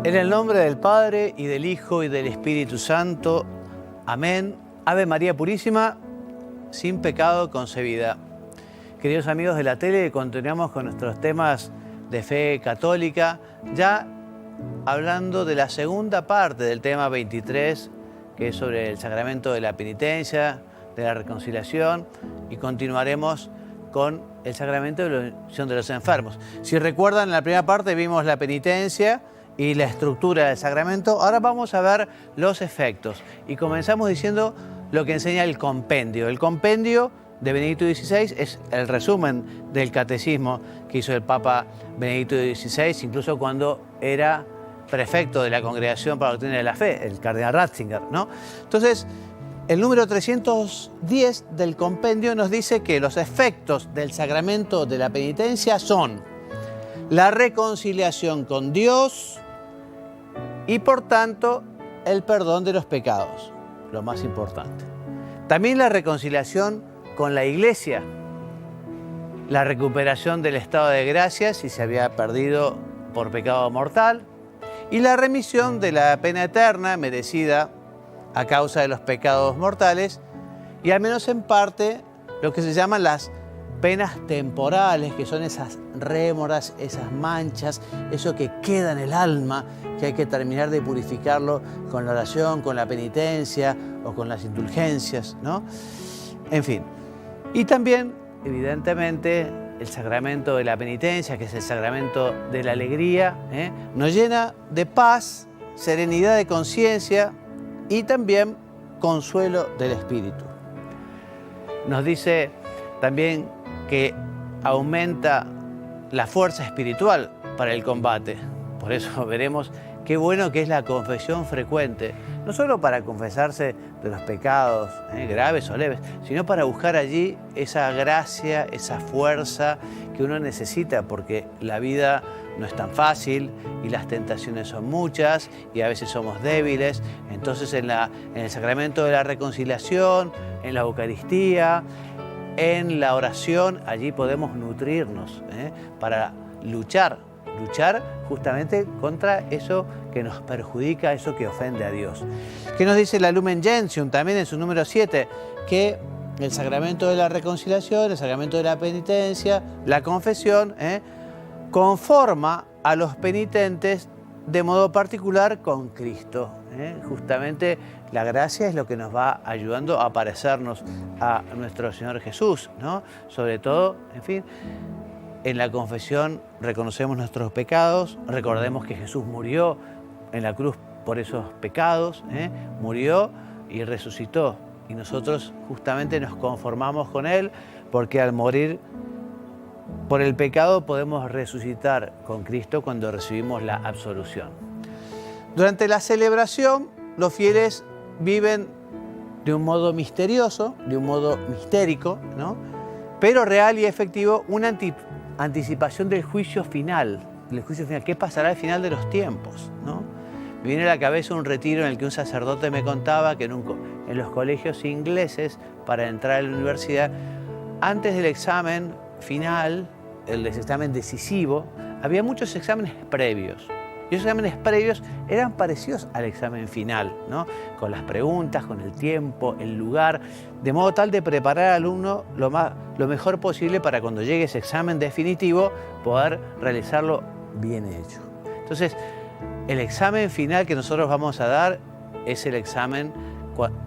En el nombre del Padre, y del Hijo, y del Espíritu Santo. Amén. Ave María Purísima, sin pecado concebida. Queridos amigos de la tele, continuamos con nuestros temas de fe católica, ya hablando de la segunda parte del tema 23, que es sobre el sacramento de la penitencia, de la reconciliación, y continuaremos con el sacramento de la unción de los enfermos. Si recuerdan, en la primera parte vimos la penitencia y la estructura del sacramento. Ahora vamos a ver los efectos. Y comenzamos diciendo lo que enseña el compendio. El compendio de Benedicto XVI es el resumen del catecismo que hizo el Papa Benedicto XVI, incluso cuando era prefecto de la Congregación para la Doctrina de la Fe, el cardenal Ratzinger, ¿no? Entonces, el número 310 del compendio nos dice que los efectos del sacramento de la penitencia son la reconciliación con Dios y, por tanto, el perdón de los pecados, lo más importante. También la reconciliación con la Iglesia, la recuperación del estado de gracia si se había perdido por pecado mortal, y la remisión de la pena eterna merecida a causa de los pecados mortales, y al menos en parte lo que se llaman las penas temporales, que son esas rémoras, esas manchas, eso que queda en el alma, que hay que terminar de purificarlo con la oración, con la penitencia o con las indulgencias, ¿no? En fin. Y también, evidentemente, el sacramento de la penitencia, que es el sacramento de la alegría, nos llena de paz, serenidad de conciencia y también consuelo del espíritu. Nos dice también que aumenta la fuerza espiritual para el combate. Por eso veremos qué bueno que es la confesión frecuente, no solo para confesarse de los pecados graves o leves, sino para buscar allí esa gracia, esa fuerza que uno necesita, porque la vida no es tan fácil y las tentaciones son muchas y a veces somos débiles. Entonces en el sacramento de la reconciliación, en la Eucaristía, en la oración, allí podemos nutrirnos para luchar justamente contra eso que nos perjudica, eso que ofende a Dios. ¿Qué nos dice la Lumen Gentium también en su número 7? Que el sacramento de la reconciliación, el sacramento de la penitencia, la confesión, conforma a los penitentes de modo particular con Cristo. Justamente la gracia es lo que nos va ayudando a parecernos a nuestro Señor Jesús, ¿no? Sobre todo, en fin, en la confesión reconocemos nuestros pecados, recordemos que Jesús murió en la cruz por esos pecados, murió y resucitó. Y nosotros justamente nos conformamos con Él, porque al morir por el pecado podemos resucitar con Cristo cuando recibimos la absolución. Durante la celebración, los fieles viven de un modo misterioso, de un modo mistérico, ¿no? Pero real y efectivo, una anticipación del juicio final. ¿Qué pasará al final de los tiempos, ¿no? Me viene a la cabeza un retiro en el que un sacerdote me contaba que en los colegios ingleses, para entrar a la universidad, antes del examen final, el examen decisivo, había muchos exámenes previos. Y esos exámenes previos eran parecidos al examen final, ¿no? Con las preguntas, con el tiempo, el lugar, de modo tal de preparar al alumno lo mejor posible para cuando llegue ese examen definitivo poder realizarlo bien hecho. Entonces, el examen final que nosotros vamos a dar es el examen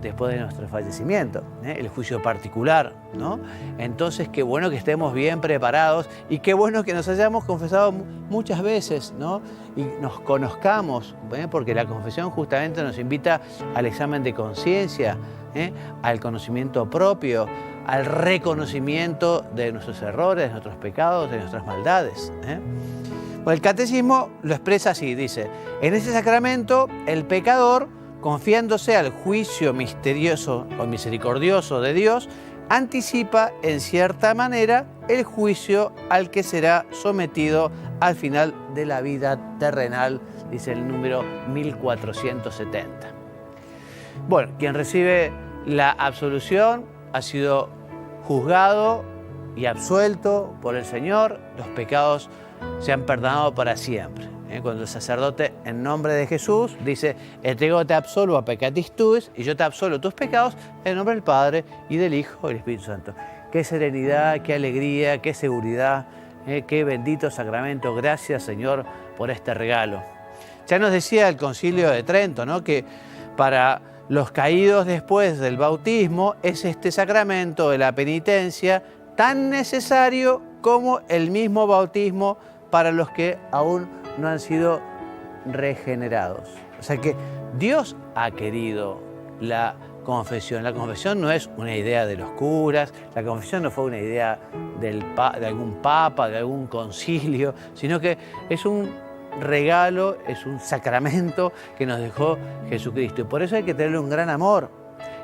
después de nuestro fallecimiento, el juicio particular, ¿no? Entonces, qué bueno que estemos bien preparados y qué bueno que nos hayamos confesado muchas veces, ¿no? Y nos conozcamos, porque la confesión justamente nos invita al examen de conciencia, al conocimiento propio, al reconocimiento de nuestros errores, de nuestros pecados, de nuestras maldades. Bueno, el catecismo lo expresa así, dice: en ese sacramento el pecador, confiándose al juicio misterioso o misericordioso de Dios, anticipa en cierta manera el juicio al que será sometido al final de la vida terrenal, dice el número 1470. Bueno, quien recibe la absolución ha sido juzgado y absuelto por el Señor, los pecados se han perdonado para siempre. Cuando el sacerdote, en nombre de Jesús, dice, te absolvo a peccatis tuis, y yo te absolvo tus pecados, en nombre del Padre, y del Hijo, y del Espíritu Santo. Qué serenidad, qué alegría, qué seguridad, qué bendito sacramento. Gracias, Señor, por este regalo. Ya nos decía el Concilio de Trento, ¿no?, que para los caídos después del bautismo es este sacramento de la penitencia tan necesario como el mismo bautismo para los que aún no han sido regenerados. O sea que Dios ha querido la confesión. La confesión no es una idea de los curas, la confesión no fue una idea de algún papa, de algún concilio, sino que es un regalo, es un sacramento que nos dejó Jesucristo. Y por eso hay que tenerle un gran amor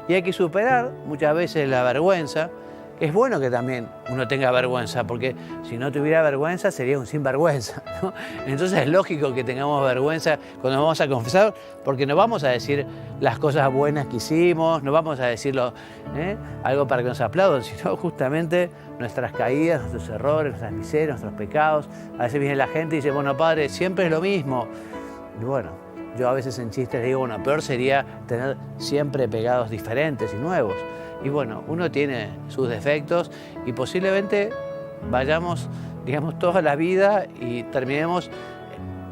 y hay que superar muchas veces la vergüenza. Es bueno que también uno tenga vergüenza, porque si no tuviera vergüenza sería un sinvergüenza, ¿no? Entonces es lógico que tengamos vergüenza cuando vamos a confesar, porque no vamos a decir las cosas buenas que hicimos, no vamos a decirlo algo para que nos aplaudan, sino justamente nuestras caídas, nuestros errores, nuestras miserias, nuestros pecados. A veces viene la gente y dice, bueno, padre, siempre es lo mismo. Y bueno, yo a veces en chistes digo, bueno, peor sería tener siempre pecados diferentes y nuevos. Y bueno, uno tiene sus defectos y posiblemente vayamos, digamos, toda la vida y terminemos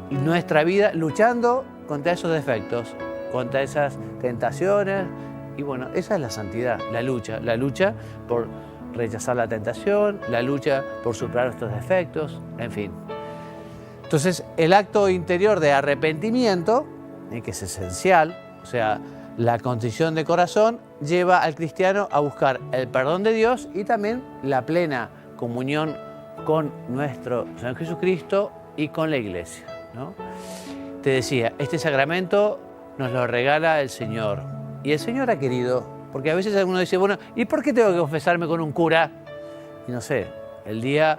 nuestra vida luchando contra esos defectos, contra esas tentaciones. Y bueno, esa es la santidad, la lucha por rechazar la tentación, la lucha por superar estos defectos, en fin. Entonces, el acto interior de arrepentimiento, que es esencial, o sea, la contrición de corazón, lleva al cristiano a buscar el perdón de Dios y también la plena comunión con nuestro Señor Jesucristo y con la Iglesia, ¿no? Te decía, este sacramento nos lo regala el Señor. Y el Señor ha querido, porque a veces alguno dice, bueno, ¿y por qué tengo que confesarme con un cura? Y no sé, el día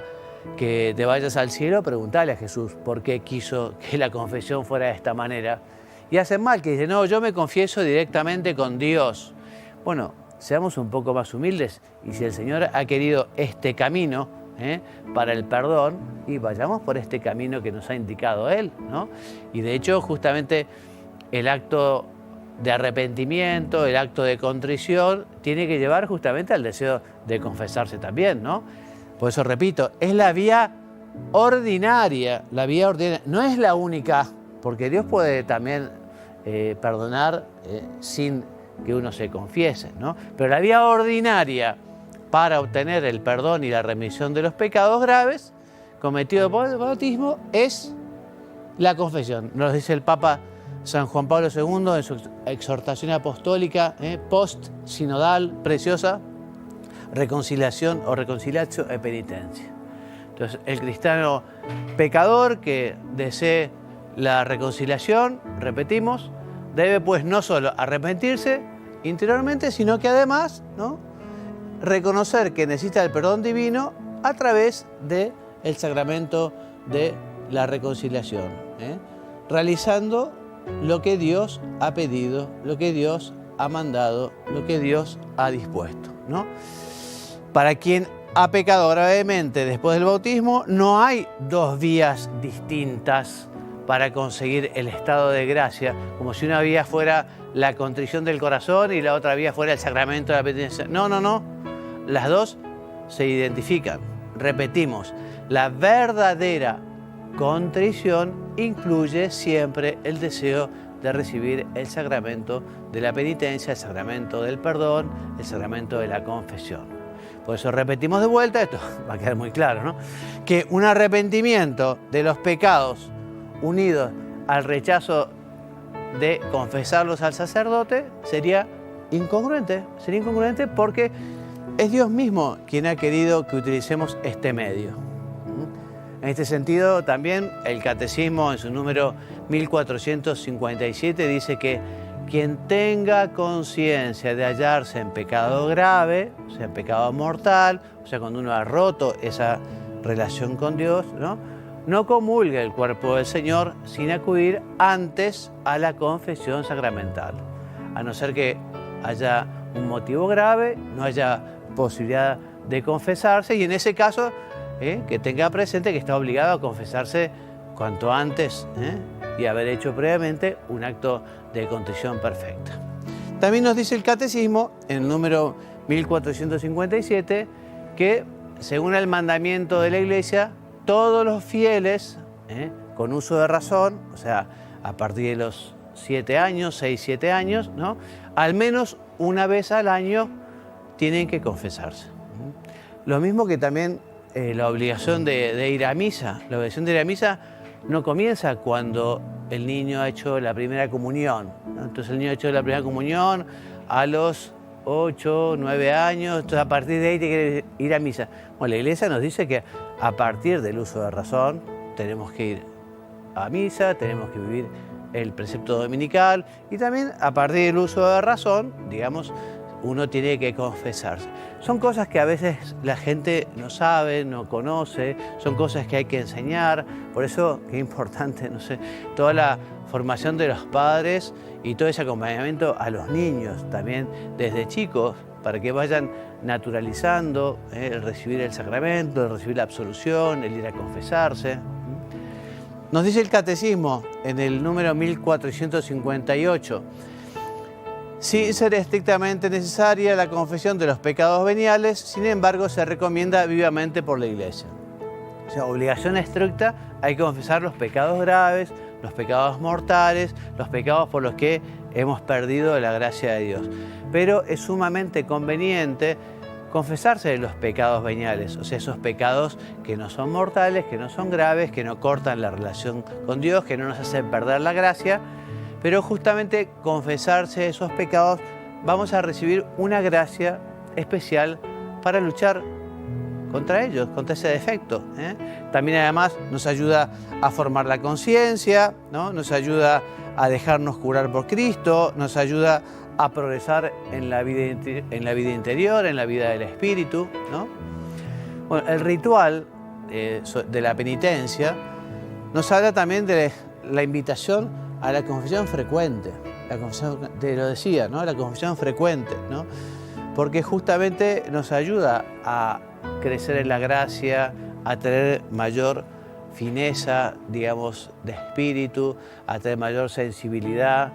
que te vayas al cielo, preguntale a Jesús por qué quiso que la confesión fuera de esta manera. Y hacen mal, que dicen, no, yo me confieso directamente con Dios. Bueno, seamos un poco más humildes y si el Señor ha querido este camino para el perdón, y vayamos por este camino que nos ha indicado Él, ¿no? Y de hecho, justamente el acto de arrepentimiento, el acto de contrición, tiene que llevar justamente al deseo de confesarse también, ¿no? Por eso repito, es la vía ordinaria, no es la única, porque Dios puede también perdonar sin que uno se confiese, ¿no? Pero la vía ordinaria para obtener el perdón y la remisión de los pecados graves cometidos por el bautismo es la confesión. Nos dice el Papa San Juan Pablo II en su exhortación apostólica post-sinodal preciosa, reconciliación o reconciliatio e penitencia. Entonces, el cristiano pecador que desee la reconciliación, repetimos, debe pues no solo arrepentirse interiormente, sino que además, ¿no?, reconocer que necesita el perdón divino a través del sacramento de la reconciliación, realizando lo que Dios ha pedido, lo que Dios ha mandado, lo que Dios ha dispuesto, ¿no? Para quien ha pecado gravemente después del bautismo, no hay dos vías distintas para conseguir el estado de gracia, como si una vía fuera la contrición del corazón y la otra vía fuera el sacramento de la penitencia. No, no, no. Las dos se identifican. Repetimos, la verdadera contrición incluye siempre el deseo de recibir el sacramento de la penitencia, el sacramento del perdón, el sacramento de la confesión. Por eso repetimos de vuelta, esto va a quedar muy claro, ¿no?, que un arrepentimiento de los pecados unidos al rechazo de confesarlos al sacerdote sería incongruente porque es Dios mismo quien ha querido que utilicemos este medio. En este sentido, también el Catecismo, en su número 1457, dice que quien tenga conciencia de hallarse en pecado grave, o sea, en pecado mortal, o sea, cuando uno ha roto esa relación con Dios, no comulgue el cuerpo del Señor sin acudir antes a la confesión sacramental, a no ser que haya un motivo grave, no haya posibilidad de confesarse, y en ese caso que tenga presente que está obligado a confesarse cuanto antes y haber hecho previamente un acto de contrición perfecta. También nos dice el Catecismo, en el número 1457, que según el mandamiento de la Iglesia, todos los fieles, con uso de razón, o sea, a partir de los 7 años, 6, 7 años, ¿no?, al menos una vez al año tienen que confesarse. Lo mismo que también la obligación de ir a misa. La obligación de ir a misa no comienza cuando el niño ha hecho la primera comunión, ¿no? Entonces el niño ha hecho la primera comunión a los 8, 9 años, entonces a partir de ahí tiene que ir a misa. Bueno, la Iglesia nos dice que a partir del uso de razón tenemos que ir a misa, tenemos que vivir el precepto dominical y también a partir del uso de razón, digamos, uno tiene que confesarse. Son cosas que a veces la gente no sabe, no conoce, son cosas que hay que enseñar, por eso que es importante, no sé, toda la formación de los padres y todo ese acompañamiento a los niños también desde chicos, para que vayan naturalizando el recibir el sacramento, el recibir la absolución, el ir a confesarse. Nos dice el Catecismo en el número 1458, sin ser estrictamente necesaria la confesión de los pecados veniales, sin embargo se recomienda vivamente por la Iglesia. O sea, obligación estricta, hay que confesar los pecados graves, los pecados mortales, los pecados por los que hemos perdido la gracia de Dios. Pero es sumamente conveniente confesarse de los pecados veniales, o sea, esos pecados que no son mortales, que no son graves, que no cortan la relación con Dios, que no nos hacen perder la gracia, pero justamente confesarse esos pecados vamos a recibir una gracia especial para luchar contra ellos, contra ese defecto. También además nos ayuda a formar la conciencia, ¿no? Nos ayuda a dejarnos curar por Cristo, nos ayuda a progresar en la vida interior, en la vida del espíritu, ¿no? Bueno, el ritual de la penitencia nos habla también de la invitación a la confesión frecuente. La confesión, te lo decía, ¿no?, la confesión frecuente, ¿no?, porque justamente nos ayuda a crecer en la gracia, a tener mayor fineza, digamos, de espíritu, a tener mayor sensibilidad.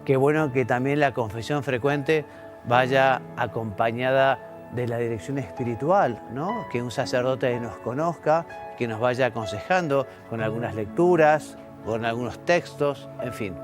Qué bueno que también la confesión frecuente vaya acompañada de la dirección espiritual, ¿no?, que un sacerdote nos conozca, que nos vaya aconsejando con algunas lecturas, con algunos textos, en fin.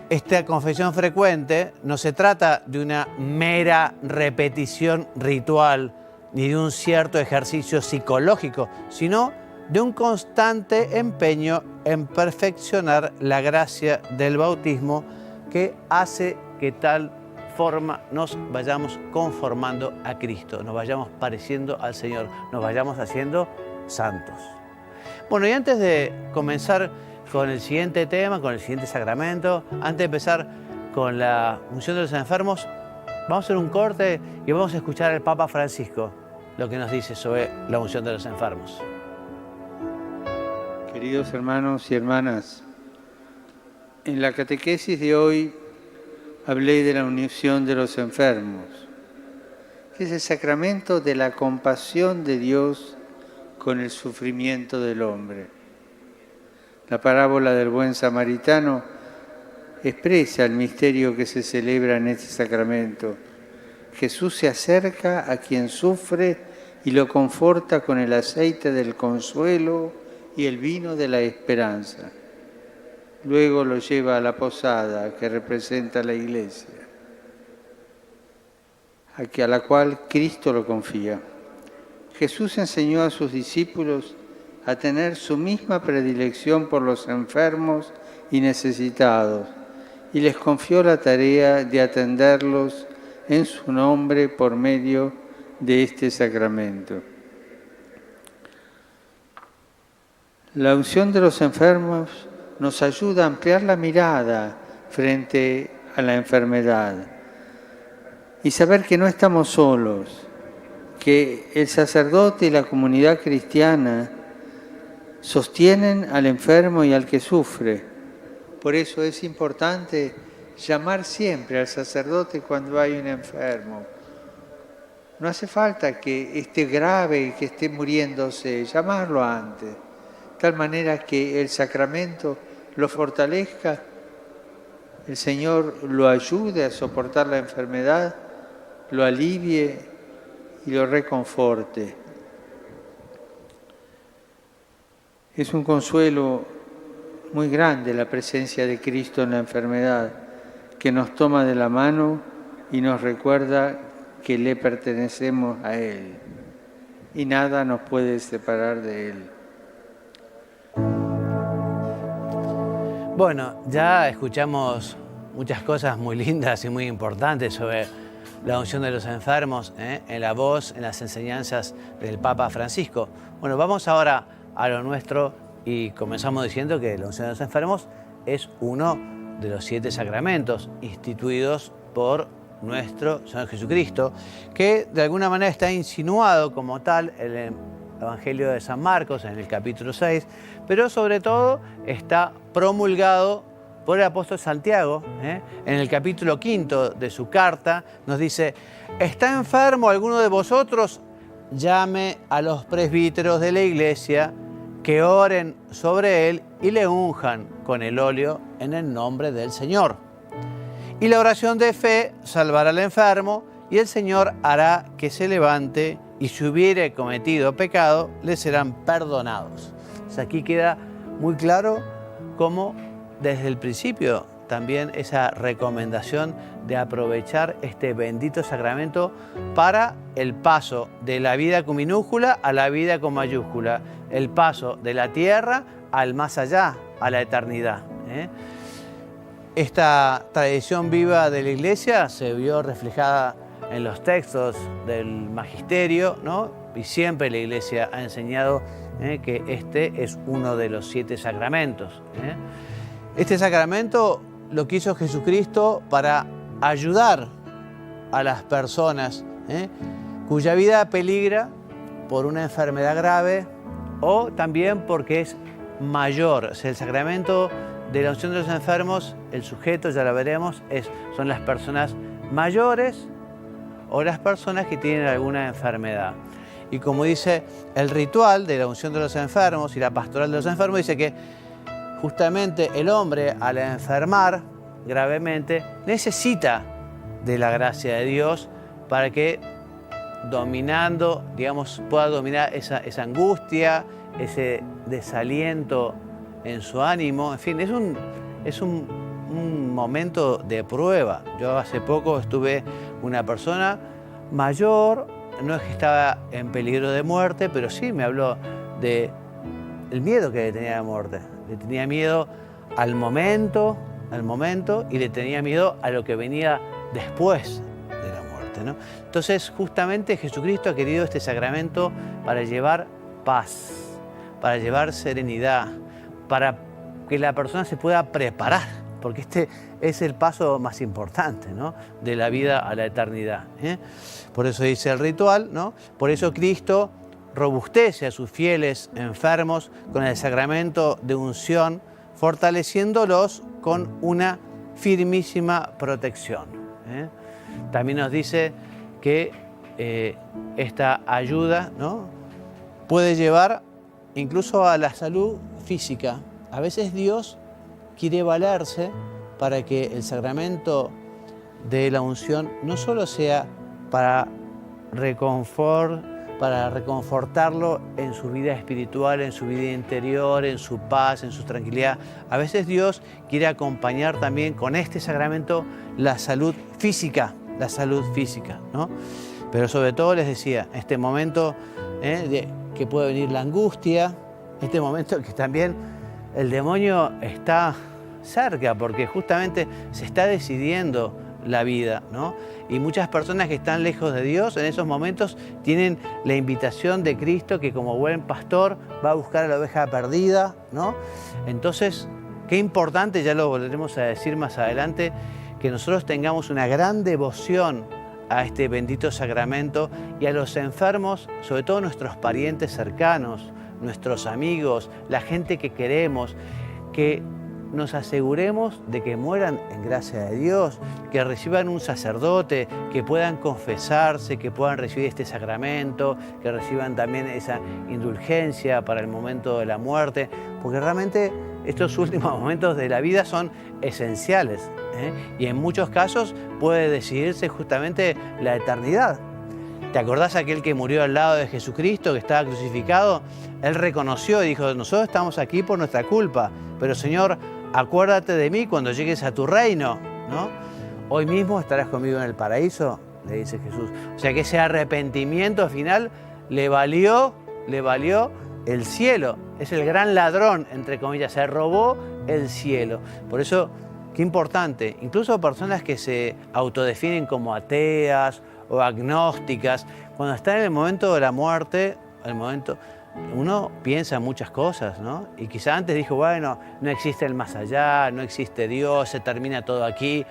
Esta confesión frecuente no se trata de una mera repetición ritual ni de un cierto ejercicio psicológico, sino de un constante empeño en perfeccionar la gracia del bautismo que hace que tal forma nos vayamos conformando a Cristo, nos vayamos pareciendo al Señor, nos vayamos haciendo santos. Bueno, y antes de comenzar con el siguiente tema, con el siguiente sacramento, antes de empezar con la unción de los enfermos, vamos a hacer un corte y vamos a escuchar al Papa Francisco lo que nos dice sobre la unción de los enfermos. Queridos hermanos y hermanas, en la catequesis de hoy hablé de la unción de los enfermos, que es el sacramento de la compasión de Dios con el sufrimiento del hombre. La parábola del buen samaritano expresa el misterio que se celebra en este sacramento. Jesús se acerca a quien sufre y lo conforta con el aceite del consuelo y el vino de la esperanza. Luego lo lleva a la posada que representa la Iglesia, a la cual Cristo lo confía. Jesús enseñó a sus discípulos a tener su misma predilección por los enfermos y necesitados, y les confió la tarea de atenderlos en su nombre por medio de este sacramento. La unción de los enfermos nos ayuda a ampliar la mirada frente a la enfermedad y saber que no estamos solos, que el sacerdote y la comunidad cristiana sostienen al enfermo y al que sufre. Por eso es importante llamar siempre al sacerdote cuando hay un enfermo. No hace falta que esté grave y que esté muriéndose, llamarlo antes. tal manera que el sacramento lo fortalezca, el Señor lo ayude a soportar la enfermedad, lo alivie y lo reconforte. Es un consuelo muy grande la presencia de Cristo en la enfermedad, que nos toma de la mano y nos recuerda que le pertenecemos a Él y nada nos puede separar de Él. Bueno, ya escuchamos muchas cosas muy lindas y muy importantes sobre la unción de los enfermos, en la voz, en las enseñanzas del Papa Francisco. Bueno, vamos ahora a lo nuestro y comenzamos diciendo que la unción de los enfermos es uno de los 7 sacramentos instituidos por nuestro Señor Jesucristo, que de alguna manera está insinuado como tal en el Evangelio de San Marcos, en el capítulo 6, pero sobre todo está promulgado por el apóstol Santiago. En el capítulo 5 de su carta nos dice: ¿está enfermo alguno de vosotros? Llame a los presbíteros de la iglesia, que oren sobre él y le unjan con el óleo en el nombre del Señor. Y la oración de fe salvará al enfermo, y el Señor hará que se levante, y si hubiere cometido pecado, le serán perdonados. O sea, aquí queda muy claro cómo desde el principio también esa recomendación de aprovechar este bendito sacramento para el paso de la vida con minúscula a la vida con mayúscula, el paso de la tierra al más allá, a la eternidad. Esta tradición viva de la Iglesia se vio reflejada en los textos del magisterio, ¿no? Y siempre la Iglesia ha enseñado que este es uno de los 7 sacramentos. Este sacramento lo quiso Jesucristo para ayudar a las personas cuya vida peligra por una enfermedad grave o también porque es mayor. O sea, el sacramento de la unción de los enfermos, el sujeto, ya lo veremos, son las personas mayores o las personas que tienen alguna enfermedad. Y como dice el ritual de la unción de los enfermos y la pastoral de los enfermos, dice que justamente el hombre, al enfermar gravemente, necesita de la gracia de Dios para que dominando, digamos, pueda dominar esa angustia, ese desaliento en su ánimo. En fin, es un momento de prueba. Yo hace poco estuve una persona mayor, no es que estaba en peligro de muerte, pero sí me habló del miedo que le tenía a la muerte. Le tenía miedo al momento y le tenía miedo a lo que venía después de la muerte, ¿no? Entonces, justamente Jesucristo ha querido este sacramento para llevar paz, para llevar serenidad, para que la persona se pueda preparar, porque este es el paso más importante, ¿no?, de la vida a la eternidad. Por eso dice el ritual, ¿no? Por eso Cristo robustece a sus fieles enfermos con el sacramento de unción, fortaleciéndolos con una firmísima protección. También nos dice que esta ayuda, ¿no?, puede llevar incluso a la salud física. A veces Dios quiere valerse para que el sacramento de la unción no solo sea para reconfortarlo en su vida espiritual, en su vida interior, en su paz, en su tranquilidad. A veces Dios quiere acompañar también con este sacramento la salud física, ¿no? Pero sobre todo les decía, este momento que puede venir la angustia, este momento que también el demonio está cerca, porque justamente se está decidiendo la vida, ¿no? Y muchas personas que están lejos de Dios en esos momentos tienen la invitación de Cristo, que como buen pastor va a buscar a la oveja perdida, ¿no? Entonces, qué importante, ya lo volveremos a decir más adelante, que nosotros tengamos una gran devoción a este bendito sacramento y a los enfermos, sobre todo nuestros parientes cercanos, nuestros amigos, la gente que queremos, que nos aseguremos de que mueran en gracia de Dios, que reciban un sacerdote, que puedan confesarse, que puedan recibir este sacramento, que reciban también esa indulgencia para el momento de la muerte, porque realmente estos últimos momentos de la vida son esenciales, y en muchos casos puede decidirse justamente la eternidad. ¿Te acordás aquel que murió al lado de Jesucristo, que estaba crucificado? Él reconoció y dijo, nosotros estamos aquí por nuestra culpa, pero Señor, acuérdate de mí cuando llegues a tu reino, ¿no? Hoy mismo estarás conmigo en el paraíso, le dice Jesús. O sea que ese arrepentimiento final le valió el cielo. Es el gran ladrón, entre comillas, se robó el cielo. Por eso, qué importante, incluso personas que se autodefinen como ateas o agnósticas, cuando están en el momento de la muerte, uno piensa en muchas cosas, ¿no? Y quizá antes dijo, bueno, no existe el más allá, no existe Dios, se termina todo aquí.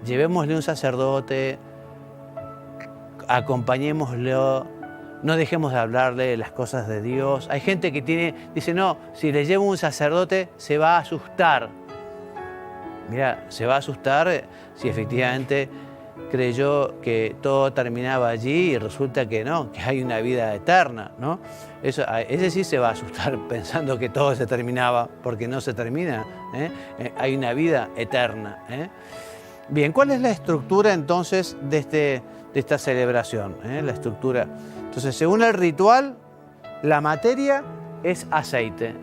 Llevémosle un sacerdote, acompañémoslo, no dejemos de hablarle de las cosas de Dios. Hay gente que dice, no, si le llevo un sacerdote se va a asustar. Mira, se va a asustar si efectivamente creyó que todo terminaba allí y resulta que no, que hay una vida eterna, ¿no? Ese sí se va a asustar pensando que todo se terminaba, porque no se termina, hay una vida eterna. Bien, ¿cuál es la estructura entonces de esta celebración? La estructura. Entonces, según el ritual, la materia es aceite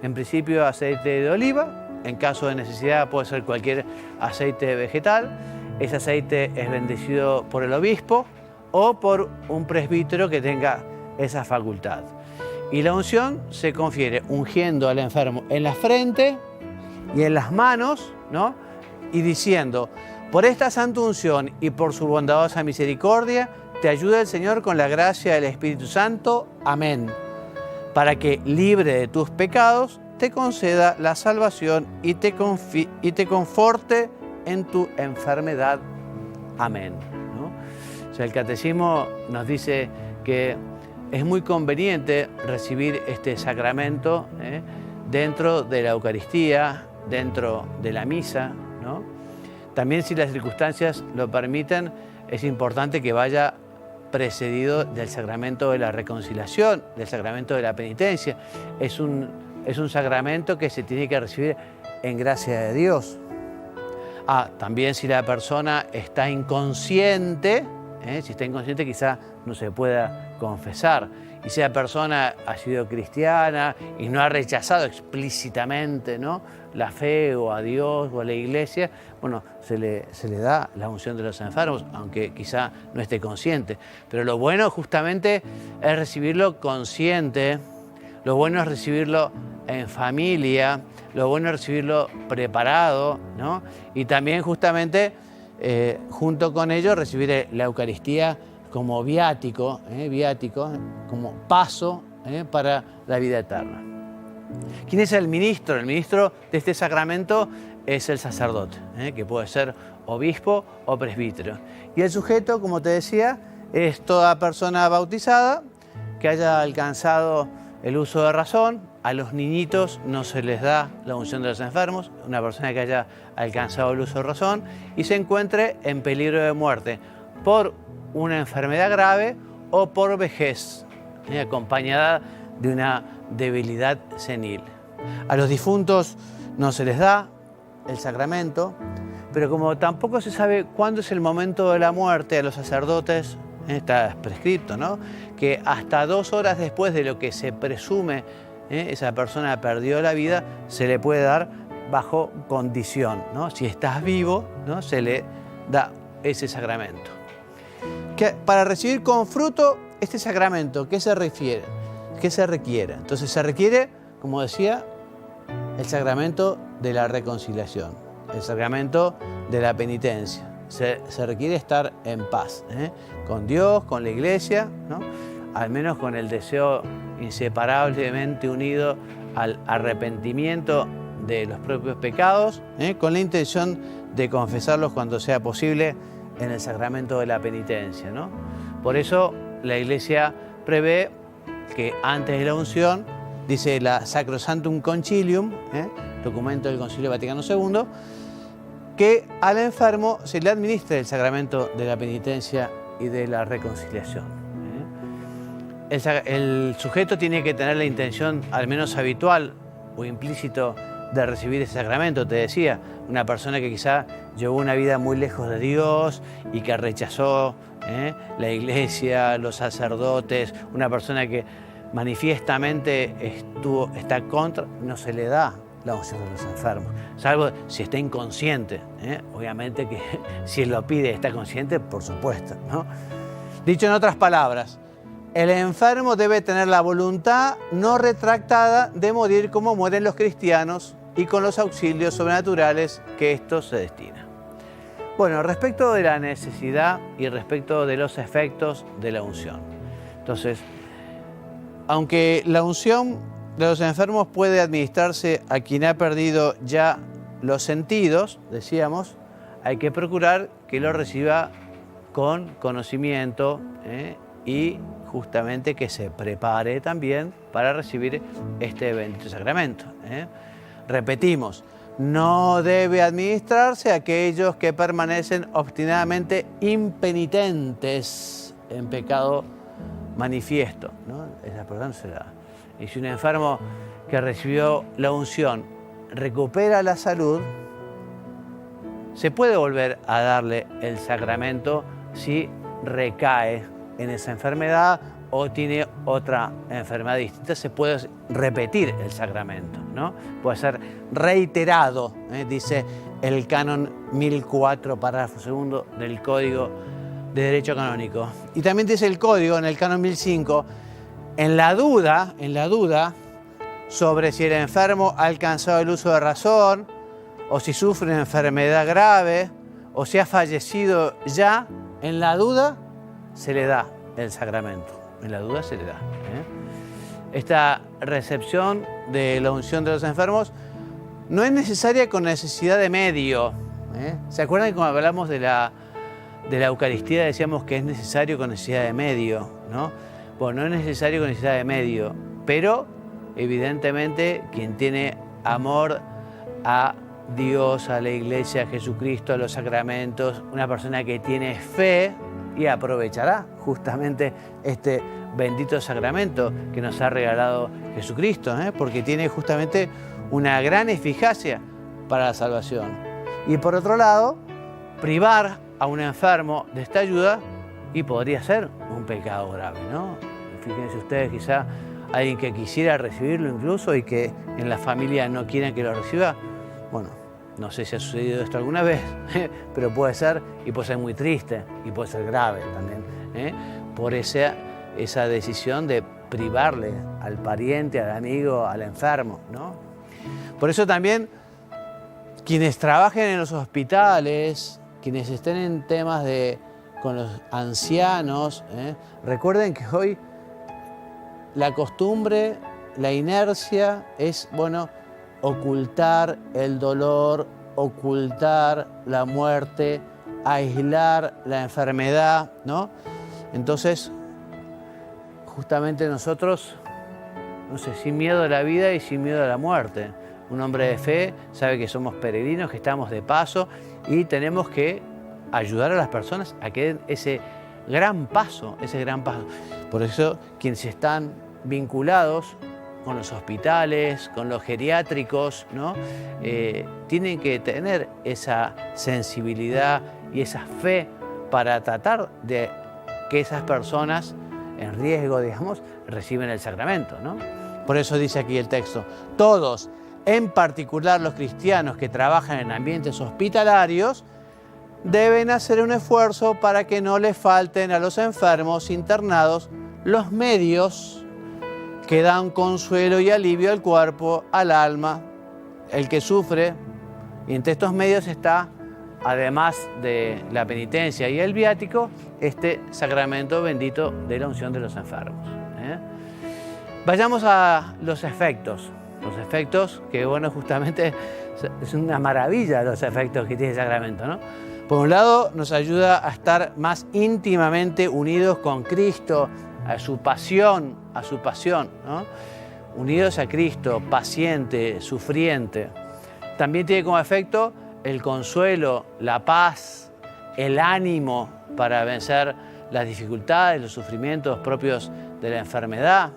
en principio aceite de oliva, en caso de necesidad puede ser cualquier aceite vegetal. Ese aceite es bendecido por el obispo o por un presbítero que tenga esa facultad. Y la unción se confiere ungiendo al enfermo en la frente y en las manos, ¿no? Y diciendo, por esta santa unción y por su bondadosa misericordia, te ayuda el Señor con la gracia del Espíritu Santo. Amén. Para que, libre de tus pecados, te conceda la salvación y te conforte en tu enfermedad. Amén, ¿no? O sea, el catecismo nos dice que es muy conveniente recibir este sacramento dentro de la Eucaristía, dentro de la misa, ¿no? También, si las circunstancias lo permiten, es importante que vaya precedido del sacramento de la reconciliación, del sacramento de la penitencia. Es un sacramento que se tiene que recibir en gracia de Dios. También si la persona está inconsciente, quizá no se pueda confesar. Y si la persona ha sido cristiana y no ha rechazado explícitamente, ¿no?, la fe o a Dios o a la iglesia, bueno, se le da la unción de los enfermos, aunque quizá no esté consciente. Pero lo bueno justamente es recibirlo consciente, lo bueno es recibirlo en familia, lo bueno es recibirlo preparado, ¿no? Y también justamente junto con ello recibir la Eucaristía como viático, como paso para la vida eterna. ¿Quién es el ministro? El ministro de este sacramento es el sacerdote, que puede ser obispo o presbítero. Y el sujeto, como te decía, es toda persona bautizada que haya alcanzado el uso de razón. A los niñitos no se les da la unción de los enfermos, una persona que haya alcanzado el uso de razón y se encuentre en peligro de muerte por una enfermedad grave o por vejez, acompañada de una debilidad senil. A los difuntos no se les da el sacramento, pero como tampoco se sabe cuándo es el momento de la muerte, a los sacerdotes está prescrito, ¿no?, que hasta 2 horas después de lo que se presume esa persona perdió la vida, se le puede dar bajo condición, ¿no? Si estás vivo, ¿no?, se le da ese sacramento. Para recibir con fruto este sacramento, ¿qué se requiere? Entonces se requiere, como decía, el sacramento de la reconciliación, el sacramento de la penitencia. Se requiere estar en paz con Dios, con la Iglesia, ¿no?, al menos con el deseo inseparablemente unido al arrepentimiento de los propios pecados, con la intención de confesarlos cuando sea posible en el sacramento de la penitencia, ¿no? Por eso la Iglesia prevé que antes de la unción dice la Sacrosanctum Concilium, documento del Concilio Vaticano II, que al enfermo se le administra el sacramento de la penitencia y de la reconciliación. El sujeto tiene que tener la intención, al menos habitual o implícito, de recibir ese sacramento. Te decía, una persona que quizá llevó una vida muy lejos de Dios y que rechazó la iglesia, los sacerdotes, una persona que manifiestamente está contra, no se le da la unción de los enfermos, salvo si está inconsciente. Obviamente que si él lo pide y está consciente, por supuesto, ¿no? Dicho en otras palabras, el enfermo debe tener la voluntad no retractada de morir como mueren los cristianos y con los auxilios sobrenaturales que esto se destina. Bueno, respecto de la necesidad y respecto de los efectos de la unción. Entonces, aunque la unción de los enfermos puede administrarse a quien ha perdido ya los sentidos, decíamos, hay que procurar que lo reciba con conocimiento y justamente que se prepare también para recibir este bendito sacramento. Repetimos, no debe administrarse a aquellos que permanecen obstinadamente impenitentes en pecado manifiesto, ¿no? Esa persona se la da. Y si un enfermo que recibió la unción recupera la salud, se puede volver a darle el sacramento si recae en esa enfermedad o tiene otra enfermedad distinta. Se puede repetir el sacramento, ¿no? Puede ser reiterado, dice el canon 1004, párrafo 2 del Código de Derecho Canónico. Y también dice el Código, en el canon 1005, en la duda sobre si el enfermo ha alcanzado el uso de razón, o si sufre una enfermedad grave, o si ha fallecido ya, en la duda se le da el sacramento. En la duda se le da. Esta recepción de la unción de los enfermos no es necesaria con necesidad de medio. ¿Se acuerdan que cuando hablamos de la Eucaristía decíamos que es necesario con necesidad de medio, ¿no? Bueno, no es necesario con necesidad de medio, pero evidentemente quien tiene amor a Dios, a la Iglesia, a Jesucristo, a los sacramentos, una persona que tiene fe y aprovechará justamente este bendito sacramento que nos ha regalado Jesucristo, porque tiene justamente una gran eficacia para la salvación. Y por otro lado, privar a un enfermo de esta ayuda y podría ser un pecado grave, ¿no? Fíjense ustedes, quizá alguien que quisiera recibirlo incluso y que en la familia no quieran que lo reciba. Bueno, no sé si ha sucedido esto alguna vez, pero puede ser, y puede ser muy triste, y puede ser grave también, por esa decisión de privarle al pariente, al amigo, al enfermo, ¿no? Por eso también quienes trabajen en los hospitales, quienes estén en temas con los ancianos, recuerden que hoy la costumbre, la inercia es, ocultar el dolor, ocultar la muerte, aislar la enfermedad, ¿no? Entonces, justamente nosotros, sin miedo a la vida y sin miedo a la muerte. Un hombre de fe sabe que somos peregrinos, que estamos de paso y tenemos que ayudar a las personas a que den ese gran paso. Por eso, quienes están vinculados con los hospitales, con los geriátricos, ¿no? Tienen que tener esa sensibilidad y esa fe para tratar de que esas personas en riesgo, reciben el sacramento, ¿no? Por eso dice aquí el texto, todos, en particular los cristianos que trabajan en ambientes hospitalarios, deben hacer un esfuerzo para que no les falten a los enfermos internados los medios que dan consuelo y alivio al cuerpo, al alma, el que sufre. Y entre estos medios está, además de la penitencia y el viático, este sacramento bendito de la unción de los enfermos. Vayamos a los efectos. Los efectos que, justamente es una maravilla los efectos que tiene el sacramento, ¿no? Por un lado, nos ayuda a estar más íntimamente unidos con Cristo, a su pasión, ¿no? unidos a Cristo, paciente, sufriente. También tiene como efecto el consuelo, la paz, el ánimo para vencer las dificultades, los sufrimientos propios de la enfermedad.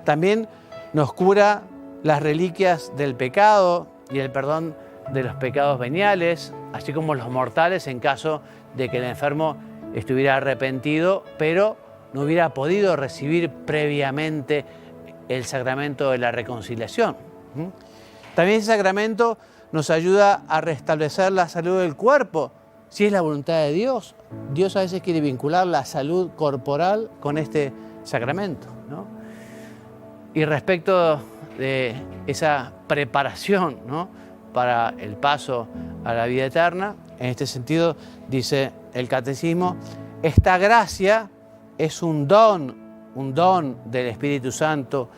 También nos cura las reliquias del pecado y el perdón de los pecados veniales, así como los mortales en caso de que el enfermo estuviera arrepentido, pero no hubiera podido recibir previamente el sacramento de la reconciliación. También ese sacramento nos ayuda a restablecer la salud del cuerpo, si es la voluntad de Dios. Dios a veces quiere vincular la salud corporal con este sacramento, ¿no? Y respecto de esa preparación, ¿no?, para el paso a la vida eterna, en este sentido dice el Catecismo, esta gracia es un don del Espíritu Santo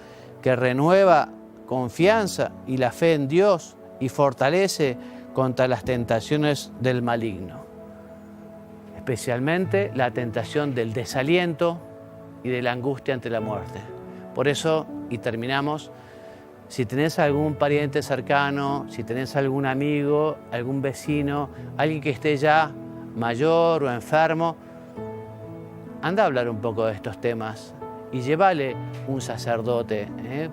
que renueva confianza y la fe en Dios y fortalece contra las tentaciones del maligno, especialmente la tentación del desaliento y de la angustia ante la muerte. Por eso, y terminamos, si tenés algún pariente cercano, si tenés algún amigo, algún vecino, alguien que esté ya mayor o enfermo, anda a hablar un poco de estos temas y llévale un sacerdote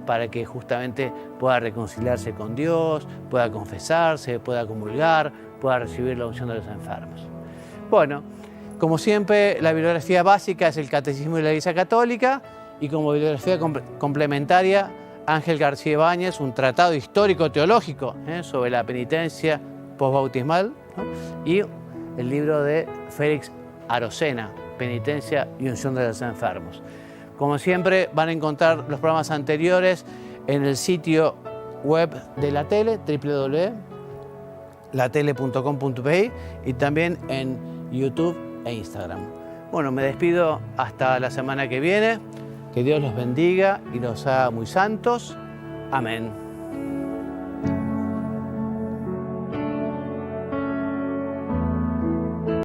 para que justamente pueda reconciliarse con Dios, pueda confesarse, pueda comulgar, pueda recibir la unción de los enfermos. Bueno, como siempre, la bibliografía básica es el Catecismo de la Iglesia Católica y como bibliografía complementaria, Ángel García Ibáñez, un tratado histórico-teológico sobre la penitencia posbautismal, ¿no?, y el libro de Félix Arocena, Penitencia y Unción de los Enfermos. Como siempre, van a encontrar los programas anteriores en el sitio web de la tele, www.latele.com.pe, y también en YouTube e Instagram. Bueno, me despido hasta la semana que viene. Que Dios los bendiga y los haga muy santos. Amén.